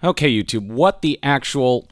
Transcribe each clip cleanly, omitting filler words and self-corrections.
Okay, YouTube, what the actual...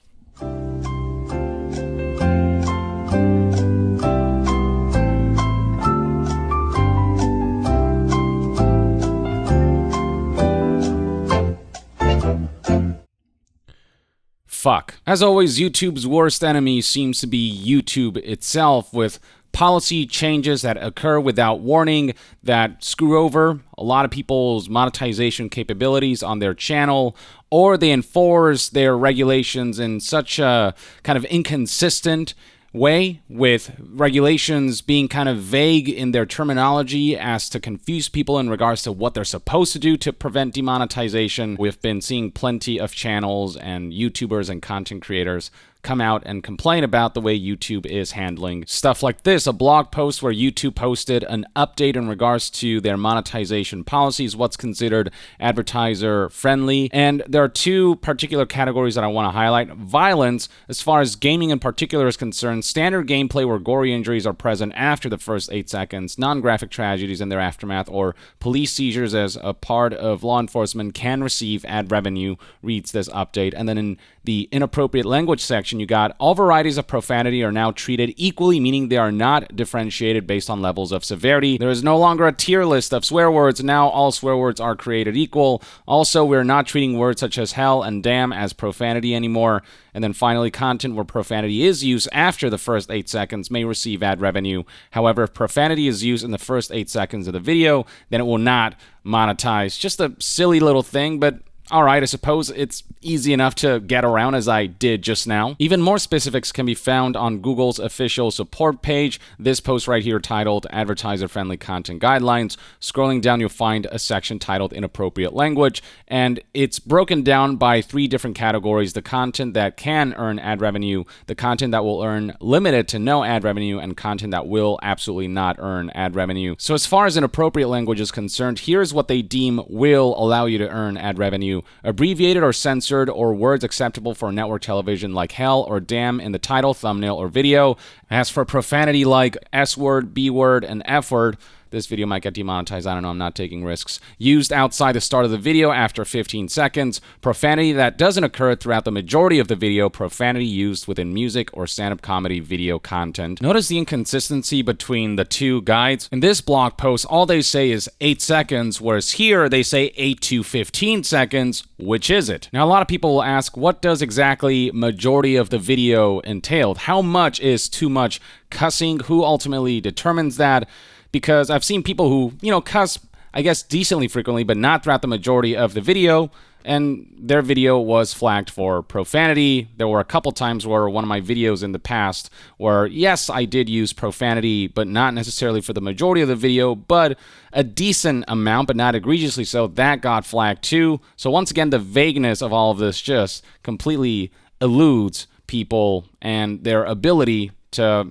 Fuck. As always, YouTube's worst enemy seems to be YouTube itself, with policy changes that occur without warning that screw over a lot of people's monetization capabilities on their channel, or they enforce their regulations in such a kind of inconsistent way, with regulations being kind of vague in their terminology as to confuse people in regards to what they're supposed to do to prevent demonetization. We've been seeing plenty of channels and YouTubers and content creators come out and complain about the way YouTube is handling stuff like this. A blog post where YouTube posted an update in regards to their monetization policies, what's considered advertiser friendly. And there are two particular categories that I want to highlight. Violence, as far as gaming in particular is concerned, standard gameplay where gory injuries are present after the first 8 seconds, non-graphic tragedies in their aftermath, or police seizures as a part of law enforcement can receive ad revenue, reads this update. And then in the inappropriate language section, you got all varieties of profanity are now treated equally, meaning they are not differentiated based on levels of severity. There is no longer a tier list of swear words. Now all swear words are created equal. Also, we're not treating words such as hell and damn as profanity anymore. And then finally, content where profanity is used after the first 8 seconds may receive ad revenue. However, if profanity is used in the first 8 seconds of the video, then it will not monetize. Just a silly little thing, but alright, I suppose it's easy enough to get around as I did just now. Even more specifics can be found on Google's official support page. This post right here titled Advertiser-Friendly Content Guidelines. Scrolling down, you'll find a section titled Inappropriate Language, and it's broken down by 3 different categories: the content that can earn ad revenue, the content that will earn limited to no ad revenue, and content that will absolutely not earn ad revenue. So as far as inappropriate language is concerned, here's what they deem will allow you to earn ad revenue: abbreviated or censored, or words acceptable for network television like hell or damn in the title, thumbnail, or video. As for profanity like S-word, B-word, and F-word, this video might get demonetized. I don't know. I'm not taking risks. Used outside the start of the video after 15 seconds. Profanity that doesn't occur throughout the majority of the video. Profanity used within music or stand-up comedy video content. Notice the inconsistency between the two guides. In this blog post, all they say is 8 seconds, whereas here they say 8 to 15 seconds. Which is it? Now, a lot of people will ask, what does exactly majority of the video entailed? How much is too much cussing? Who ultimately determines that? Because I've seen people who, cuss, I guess, decently frequently, but not throughout the majority of the video, and their video was flagged for profanity. There were a couple times where one of my videos in the past where, yes, I did use profanity, but not necessarily for the majority of the video, but a decent amount, but not egregiously so. That got flagged too. So once again, the vagueness of all of this just completely eludes people and their ability to,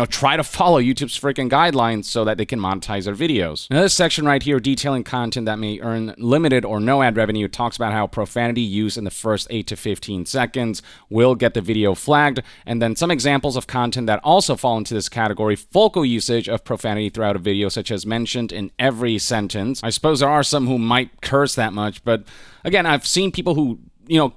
try to follow YouTube's freaking guidelines so that they can monetize their videos. Now, this section right here, detailing content that may earn limited or no ad revenue, talks about how profanity used in the first 8 to 15 seconds will get the video flagged, and then some examples of content that also fall into this category: focal usage of profanity throughout a video, such as mentioned in every sentence. I suppose there are some who might curse that much, but again, I've seen people who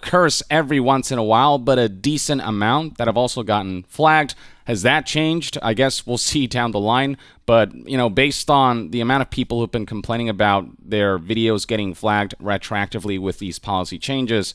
curse every once in a while, but a decent amount that have also gotten flagged. Has that changed? I guess we'll see down the line. But, based on the amount of people who've been complaining about their videos getting flagged retroactively with these policy changes,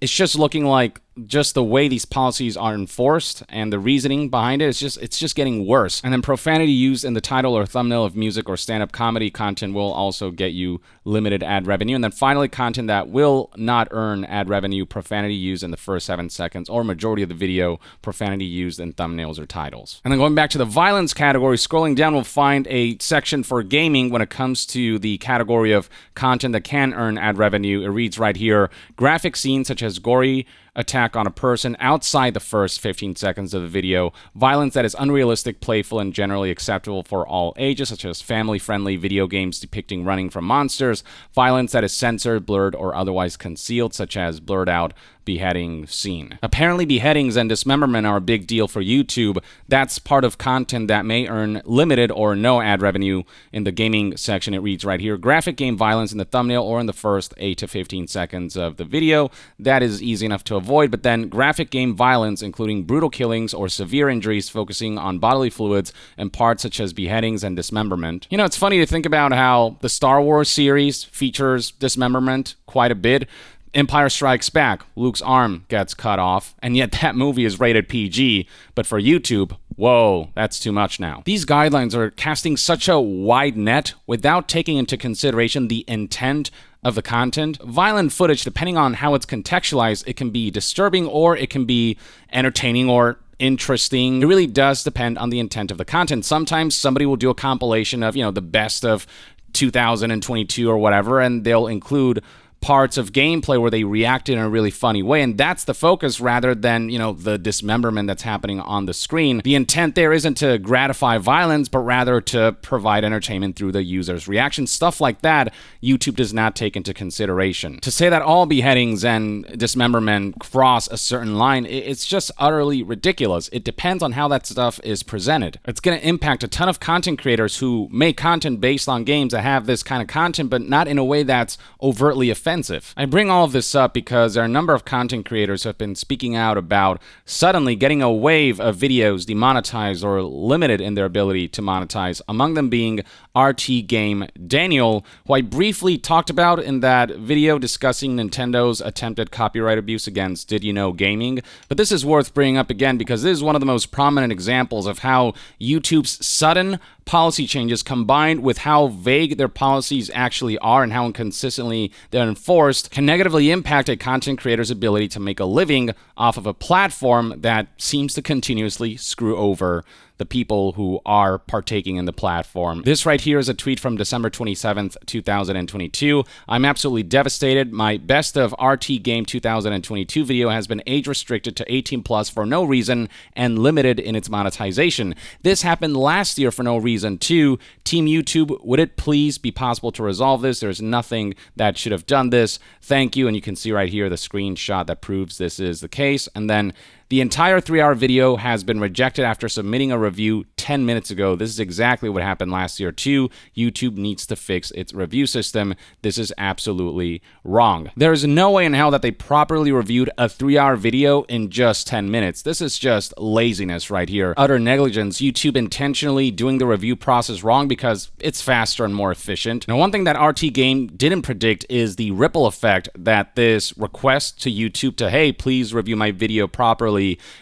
it's just looking like just the way these policies are enforced and the reasoning behind it, it's just getting worse. And then profanity used in the title or thumbnail of music or stand-up comedy content will also get you limited ad revenue. And then finally, content that will not earn ad revenue: profanity used in the first 7 seconds or majority of the video, profanity used in thumbnails or titles. And then going back to the violence category, scrolling down, we'll find a section for gaming when it comes to the category of content that can earn ad revenue. It reads right here: graphic scenes such as gory attack on a person outside the first 15 seconds of the video, violence that is unrealistic, playful, and generally acceptable for all ages, such as family-friendly video games depicting running from monsters, violence that is censored, blurred, or otherwise concealed, such as blurred out beheading scene. Apparently beheadings and dismemberment are a big deal for YouTube. That's part of content that may earn limited or no ad revenue. In the gaming section, it reads right here, graphic game violence in the thumbnail or in the first 8 to 15 seconds of the video. That is easy enough to avoid, but then graphic game violence, including brutal killings or severe injuries focusing on bodily fluids and parts such as beheadings and dismemberment. You know, it's funny to think about how the Star Wars series features dismemberment quite a bit. Empire Strikes Back, Luke's arm gets cut off, and yet that movie is rated PG, but for YouTube, whoa, that's too much now. These guidelines are casting such a wide net without taking into consideration the intent of the content. Violent footage, depending on how it's contextualized, it can be disturbing or it can be entertaining or interesting. It really does depend on the intent of the content. Sometimes somebody will do a compilation of, the best of 2022 or whatever, and they'll include parts of gameplay where they reacted in a really funny way, and that's the focus rather than, the dismemberment that's happening on the screen. The intent there isn't to gratify violence, but rather to provide entertainment through the user's reaction. Stuff like that, YouTube does not take into consideration. To say that all beheadings and dismemberment cross a certain line, it's just utterly ridiculous. It depends on how that stuff is presented. It's going to impact a ton of content creators who make content based on games that have this kind of content, but not in a way that's overtly offensive. I bring all of this up because there are a number of content creators who have been speaking out about suddenly getting a wave of videos demonetized or limited in their ability to monetize, among them being RT Game Daniel, who I briefly talked about in that video discussing Nintendo's attempted copyright abuse against Did You Know Gaming. But this is worth bringing up again because this is one of the most prominent examples of how YouTube's sudden policy changes combined with how vague their policies actually are and how inconsistently they're enforced can negatively impact a content creator's ability to make a living off of a platform that seems to continuously screw over the people who are partaking in the platform. This right here is a tweet from December 27th, 2022. I'm absolutely devastated. My best of RT Game 2022 video has been age restricted to 18 plus for no reason and limited in its monetization. This happened last year for no reason too. Team YouTube, would it please be possible to resolve this? There's nothing that should have done this. Thank you. And you can see right here the screenshot that proves this is the case. And then the entire 3-hour video has been rejected after submitting a review 10 minutes ago. This is exactly what happened last year too. YouTube needs to fix its review system. This is absolutely wrong. There is no way in hell that they properly reviewed a 3-hour video in just 10 minutes. This is just laziness right here. Utter negligence. YouTube intentionally doing the review process wrong because it's faster and more efficient. Now, one thing that RT Game didn't predict is the ripple effect that this request to YouTube to, hey, please review my video properly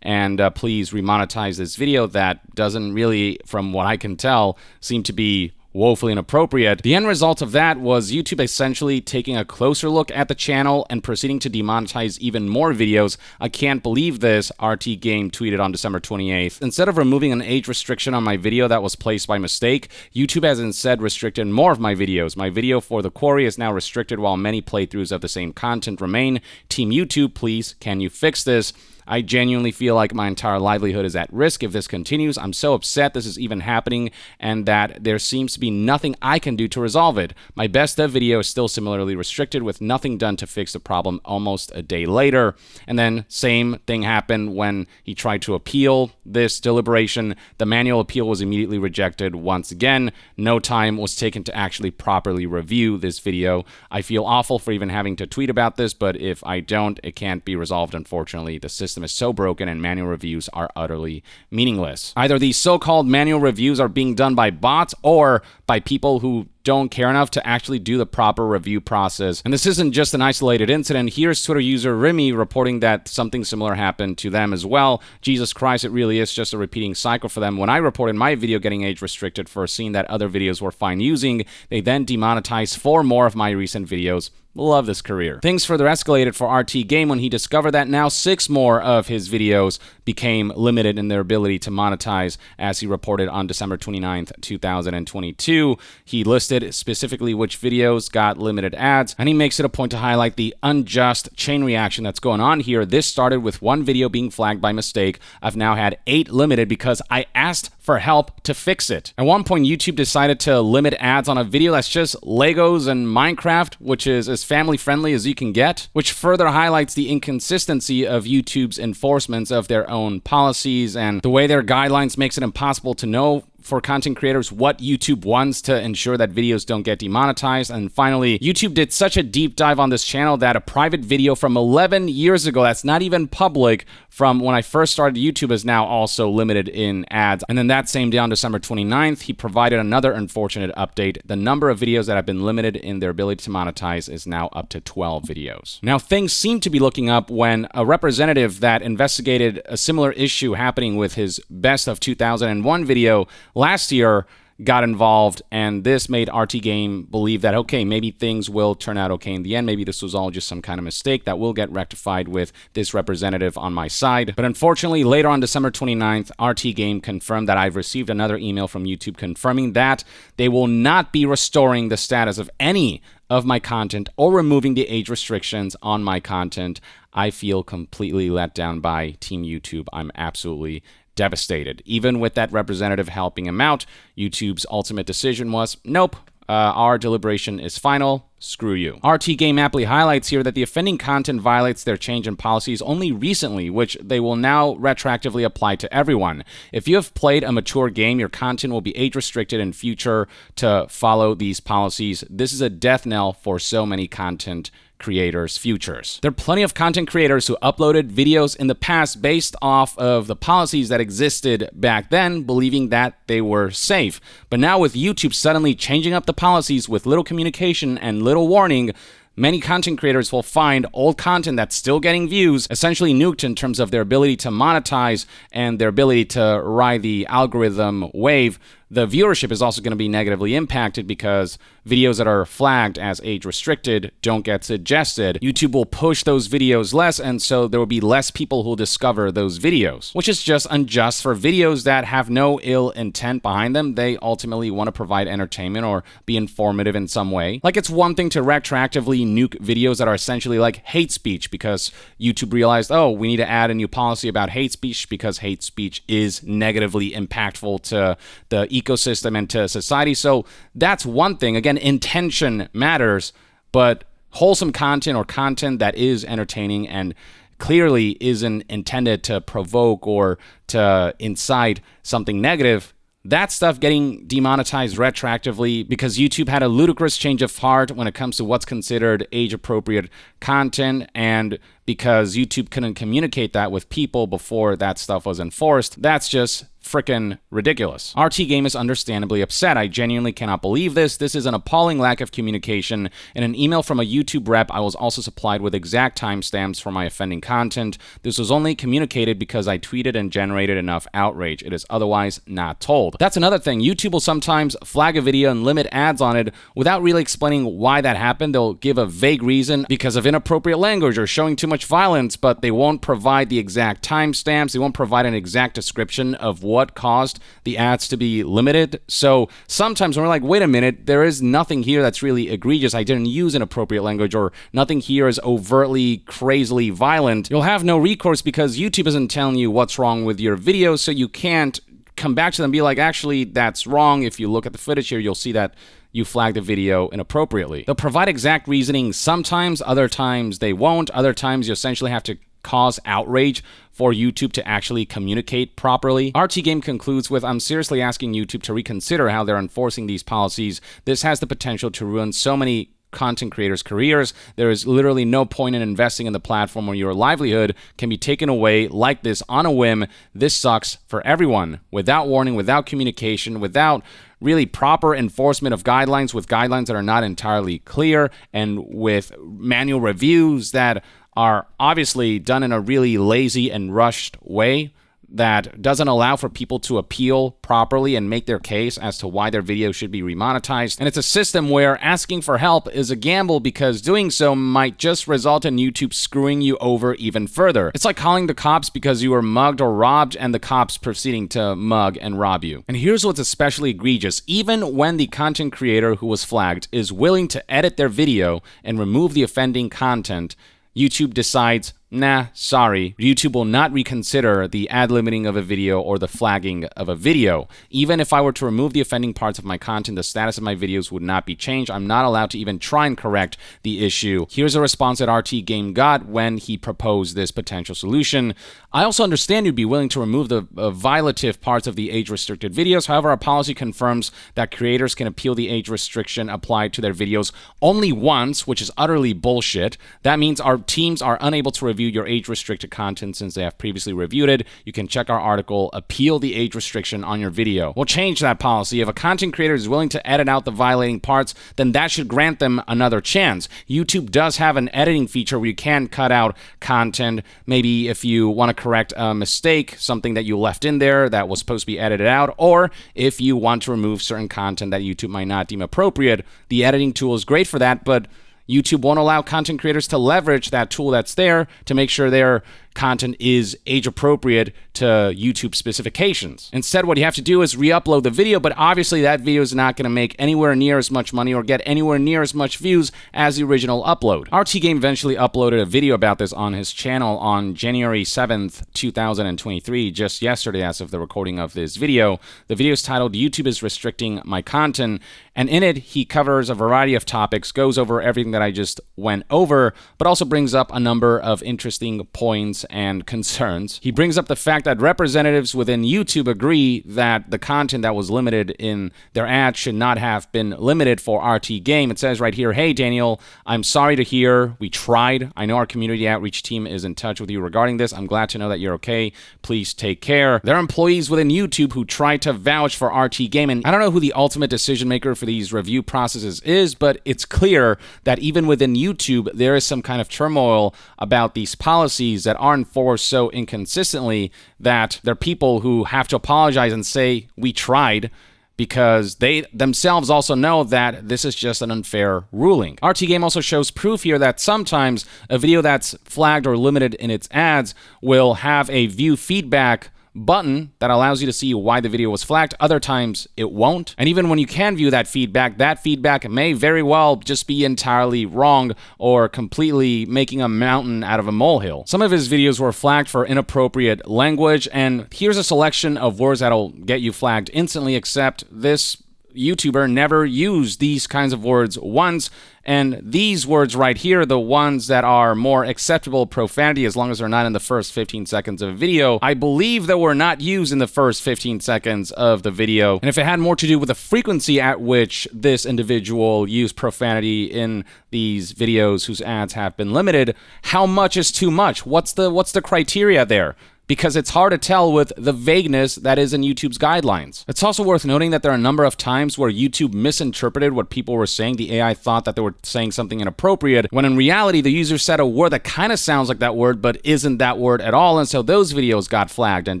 and please remonetize this video, that doesn't really, from what I can tell, seem to be woefully inappropriate. The end result of that was YouTube essentially taking a closer look at the channel and proceeding to demonetize even more videos. I can't believe this, RT Game tweeted on December 28th. Instead of removing an age restriction on my video that was placed by mistake, YouTube has instead restricted more of my videos. My video for The Quarry is now restricted while many playthroughs of the same content remain. Team YouTube, please, can you fix this? I genuinely feel like my entire livelihood is at risk if this continues. I'm so upset this is even happening and that there seems to be nothing I can do to resolve it. My best of video is still similarly restricted with nothing done to fix the problem almost a day later. And then same thing happened when he tried to appeal this deliberation. The manual appeal was immediately rejected once again. No time was taken to actually properly review this video. I feel awful for even having to tweet about this, but if I don't, it can't be resolved, unfortunately. The system is so broken and manual reviews are utterly meaningless. Either these so-called manual reviews are being done by bots or by people who don't care enough to actually do the proper review process. And this isn't just an isolated incident. Here's Twitter user Remy reporting that something similar happened to them as well. Jesus Christ, it really is just a repeating cycle for them. When I reported my video getting age restricted for a scene that other videos were fine using, they then demonetized 4 more of my recent videos. Love this career. Things further escalated for RT Game when he discovered that now 6 more of his videos became limited in their ability to monetize, as he reported on December 29th, 2022. He listed specifically which videos got limited ads, and he makes it a point to highlight the unjust chain reaction that's going on here. This started with 1 video being flagged by mistake. I've now had 8 limited because I asked for help to fix it. At one point, YouTube decided to limit ads on a video that's just Legos and Minecraft, which is, as family-friendly as you can get, which further highlights the inconsistency of YouTube's enforcements of their own policies, and the way their guidelines makes it impossible to know for content creators what YouTube wants to ensure that videos don't get demonetized. And finally, YouTube did such a deep dive on this channel that a private video from 11 years ago that's not even public from when I first started YouTube is now also limited in ads. And then that same day on December 29th, he provided another unfortunate update. The number of videos that have been limited in their ability to monetize is now up to 12 videos. Now, things seem to be looking up when a representative that investigated a similar issue happening with his Best of 2001 video last year got involved, and this made RT Game believe that, okay, maybe things will turn out okay in the end. Maybe this was all just some kind of mistake that will get rectified with this representative on my side. But unfortunately, later on December 29th, RT Game confirmed that I've received another email from YouTube confirming that they will not be restoring the status of any of my content or removing the age restrictions on my content. I feel completely let down by Team YouTube. I'm absolutely devastated. Even with that representative helping him out, YouTube's ultimate decision was, nope, our deliberation is final. Screw you. RT Game aptly highlights here that the offending content violates their change in policies only recently, which they will now retroactively apply to everyone. If you have played a mature game, your content will be age restricted in future to follow these policies. This is a death knell for so many content creators' futures. There are plenty of content creators who uploaded videos in the past based off of the policies that existed back then, believing that they were safe. But now with YouTube suddenly changing up the policies with little communication and little warning, many content creators will find old content that's still getting views essentially nuked in terms of their ability to monetize and their ability to ride the algorithm wave. The viewership is also going to be negatively impacted because videos that are flagged as age restricted don't get suggested. YouTube will push those videos less, and so there will be less people who will discover those videos, which is just unjust for videos that have no ill intent behind them. They ultimately want to provide entertainment or be informative in some way. Like, it's one thing to retroactively nuke videos that are essentially like hate speech because YouTube realized, oh, we need to add a new policy about hate speech because hate speech is negatively impactful to the ecosystem and to society. So that's one thing. Again, intention matters, but wholesome content or content that is entertaining and clearly isn't intended to provoke or to incite something negative, that stuff getting demonetized retroactively because YouTube had a ludicrous change of heart when it comes to what's considered age-appropriate content, and because YouTube couldn't communicate that with people before that stuff was enforced, that's just freaking ridiculous. RT Game is understandably upset. I genuinely cannot believe this. This is an appalling lack of communication. In an email from a YouTube rep, I was also supplied with exact timestamps for my offending content. This was only communicated because I tweeted and generated enough outrage. It is otherwise not told. That's another thing. YouTube will sometimes flag a video and limit ads on it without really explaining why that happened. They'll give a vague reason because of inappropriate language or showing too much violence, but they won't provide the exact timestamps. They won't provide an exact description of what caused the ads to be limited. So sometimes when we're like, wait a minute, there is nothing here that's really egregious. I didn't use inappropriate language, or nothing here is overtly, crazily violent. You'll have no recourse because YouTube isn't telling you what's wrong with your video, so you can't come back to them and be like, actually, that's wrong. If you look at the footage here, you'll see that you flagged the video inappropriately. They'll provide exact reasoning sometimes, other times they won't. Other times you essentially have to cause outrage for YouTube to actually communicate properly. RT Game concludes with, I'm seriously asking YouTube to reconsider how they're enforcing these policies. This has the potential to ruin so many content creators' careers. There is literally no point in investing in the platform where your livelihood can be taken away like this on a whim. This sucks for everyone. Without warning, without communication, without really proper enforcement of guidelines, with guidelines that are not entirely clear, and with manual reviews that are obviously done in a really lazy and rushed way that doesn't allow for people to appeal properly and make their case as to why their video should be remonetized. And it's a system where asking for help is a gamble because doing so might just result in YouTube screwing you over even further. It's like calling the cops because you were mugged or robbed and the cops proceeding to mug and rob you. And here's what's especially egregious. Even when the content creator who was flagged is willing to edit their video and remove the offending content, YouTube decides, nah, sorry, YouTube will not reconsider the ad limiting of a video or the flagging of a video. Even if I were to remove the offending parts of my content, the status of my videos would not be changed. I'm not allowed to even try and correct the issue. Here's a response that RT Game got when he proposed this potential solution. I also understand you'd be willing to remove the violative parts of the age-restricted videos. However, our policy confirms that creators can appeal the age restriction applied to their videos only once, which is utterly bullshit. That means our teams are unable to review your age-restricted content since they have previously reviewed it. You can check our article, Appeal the Age Restriction on Your Video. We'll change that policy. If a content creator is willing to edit out the violating parts, then that should grant them another chance. YouTube does have an editing feature where you can cut out content. Maybe if you want to correct a mistake, something that you left in there that was supposed to be edited out, or if you want to remove certain content that YouTube might not deem appropriate, the editing tool is great for that, but YouTube won't allow content creators to leverage that tool that's there to make sure their content is age appropriate to YouTube specifications. Instead, what you have to do is re-upload the video, but obviously that video is not going to make anywhere near as much money or get anywhere near as much views as the original upload. RT Game eventually uploaded a video about this on his channel on January 7th, 2023, just yesterday as of the recording of this video. The video is titled YouTube is Restricting My Content, and in it, he covers a variety of topics, goes over everything that I just went over, but also brings up a number of interesting points and concerns. He brings up the fact that representatives within YouTube agree that the content that was limited in their ad should not have been limited for RT Game. It says right here, "Hey Daniel, I'm sorry to hear we tried. I know our community outreach team is in touch with you regarding this. I'm glad to know that you're okay. Please take care." There are employees within YouTube who tried to vouch for RT Game, and I don't know who the ultimate decision maker for these review processes is, but it's clear that even within YouTube, there is some kind of turmoil about these policies that are enforced so inconsistently that there are people who have to apologize and say, we tried, because they themselves also know that this is just an unfair ruling. RT Game also shows proof here that sometimes a video that's flagged or limited in its ads will have a view feedback button that allows you to see why the video was flagged. Other times it won't. And even when you can view that feedback may very well just be entirely wrong or completely making a mountain out of a molehill. Some of his videos were flagged for inappropriate language, and here's a selection of words that'll get you flagged instantly, except this YouTuber never used these kinds of words once, and these words right here, the ones that are more acceptable profanity as long as they're not in the first 15 seconds of a video, I believe that were not used in the first 15 seconds of the video. And if it had more to do with the frequency at which this individual used profanity in these videos whose ads have been limited, how much is too much? What's the criteria there? Because it's hard to tell with the vagueness that is in YouTube's guidelines. It's also worth noting that there are a number of times where YouTube misinterpreted what people were saying. The AI thought that they were saying something inappropriate, when in reality, the user said a word that kind of sounds like that word, but isn't that word at all, and so those videos got flagged and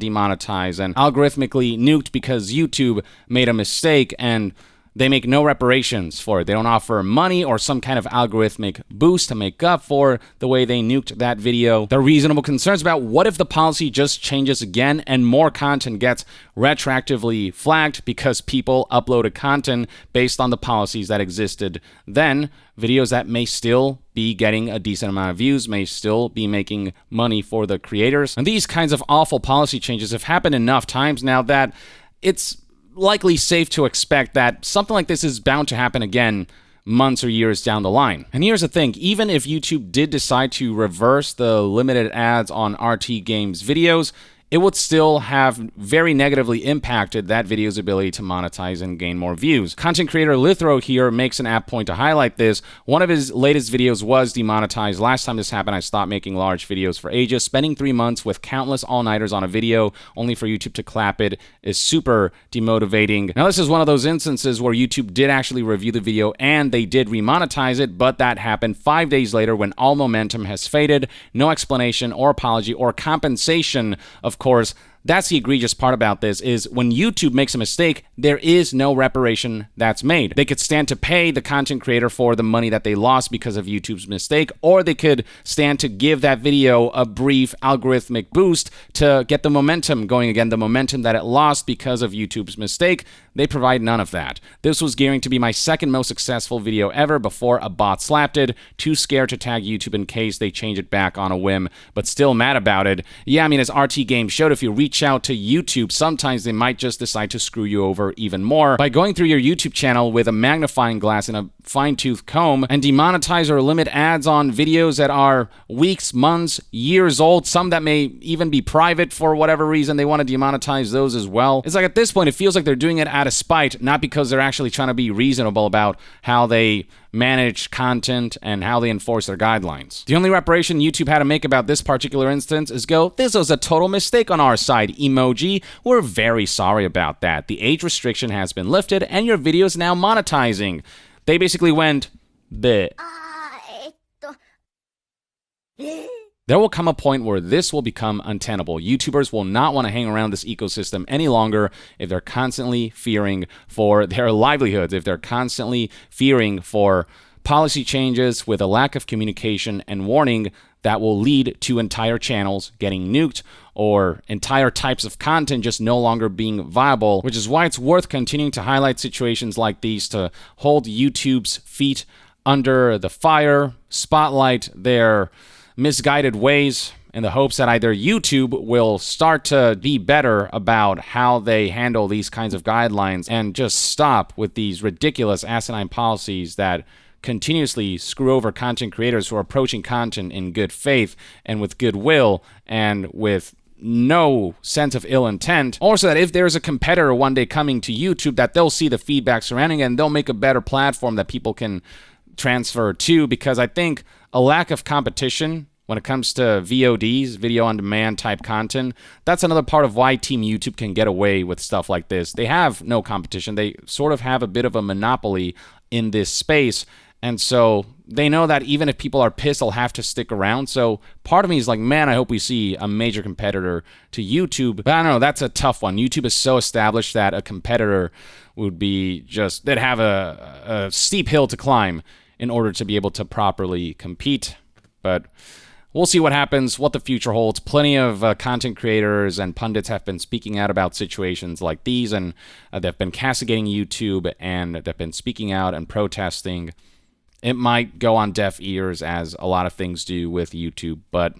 demonetized and algorithmically nuked because YouTube made a mistake, and they make no reparations for it. They don't offer money or some kind of algorithmic boost to make up for the way they nuked that video. There are reasonable concerns about what if the policy just changes again and more content gets retroactively flagged because people uploaded content based on the policies that existed then. Videos that may still be getting a decent amount of views, may still be making money for the creators. And these kinds of awful policy changes have happened enough times now that it's likely safe to expect that something like this is bound to happen again months or years down the line. And here's the thing, even if YouTube did decide to reverse the limited ads on RT Game's videos, it would still have very negatively impacted that video's ability to monetize and gain more views. Content creator Lithro here makes an apt point to highlight this. One of his latest videos was demonetized. Last time this happened, I stopped making large videos for ages. Spending 3 months with countless all-nighters on a video only for YouTube to clap it is super demotivating. Now, this is one of those instances where YouTube did actually review the video and they did remonetize it, but that happened 5 days later when all momentum has faded. No explanation or apology or compensation, of course, That's the egregious part about this, is when YouTube makes a mistake, there is no reparation that's made. They could stand to pay the content creator for the money that they lost because of YouTube's mistake, or they could stand to give that video a brief algorithmic boost to get the momentum going again, the momentum that it lost because of YouTube's mistake. They provide none of that. This was gearing to be my second most successful video ever before a bot slapped it. Too scared to tag YouTube in case they change it back on a whim, but still mad about it. Yeah, I mean, as RT Games showed, if you reach out to YouTube, sometimes they might just decide to screw you over even more by going through your YouTube channel with a magnifying glass and a fine-tooth comb and demonetize or limit ads on videos that are weeks, months, years old, some that may even be private for whatever reason. They want to demonetize those as well. It's like at this point, it feels like they're doing it out of spite, not because they're actually trying to be reasonable about how they manage content and how they enforce their guidelines. The only reparation YouTube had to make about this particular instance is go, "This was a total mistake on our side, emoji. We're very sorry about that. The age restriction has been lifted and your video is now monetizing." They basically went, bleh. There will come a point where this will become untenable. YouTubers will not want to hang around this ecosystem any longer if they're constantly fearing for their livelihoods, if they're constantly fearing for policy changes with a lack of communication and warning that will lead to entire channels getting nuked or entire types of content just no longer being viable, which is why it's worth continuing to highlight situations like these to hold YouTube's feet under the fire, spotlight their misguided ways in the hopes that either YouTube will start to be better about how they handle these kinds of guidelines and just stop with these ridiculous asinine policies that continuously screw over content creators who are approaching content in good faith and with goodwill and with no sense of ill intent. Also, that if there's a competitor one day coming to YouTube, that they'll see the feedback surrounding it and they'll make a better platform that people can transfer to, because I think a lack of competition when it comes to VODs, video on demand type content, that's another part of why Team YouTube can get away with stuff like this. They have no competition. They sort of have a bit of a monopoly in this space. And so they know that even if people are pissed, they'll have to stick around. So part of me is like, man, I hope we see a major competitor to YouTube. But I don't know, that's a tough one. YouTube is so established that a competitor would be just, they'd have a steep hill to climb in order to be able to properly compete. But we'll see what happens, what the future holds. Plenty of content creators and pundits have been speaking out about situations like these, and they've been castigating YouTube, and they've been speaking out and protesting. It might go on deaf ears, as a lot of things do with YouTube, but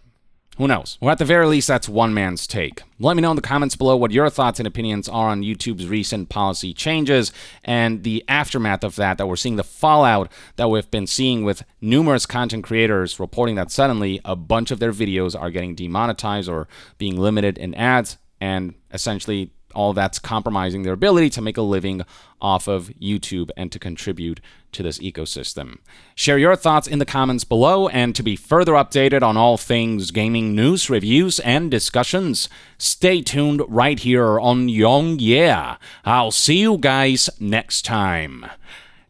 who knows? Well, at the very least, that's one man's take. Let me know in the comments below what your thoughts and opinions are on YouTube's recent policy changes and the aftermath of that we're seeing, the fallout that we've been seeing with numerous content creators reporting that suddenly a bunch of their videos are getting demonetized or being limited in ads, and essentially all that's compromising their ability to make a living off of YouTube and to contribute to this ecosystem. Share your thoughts in the comments below, and to be further updated on all things gaming news, reviews, and discussions, stay tuned right here on Young Yeah. I'll see you guys next time.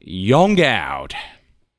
Young out.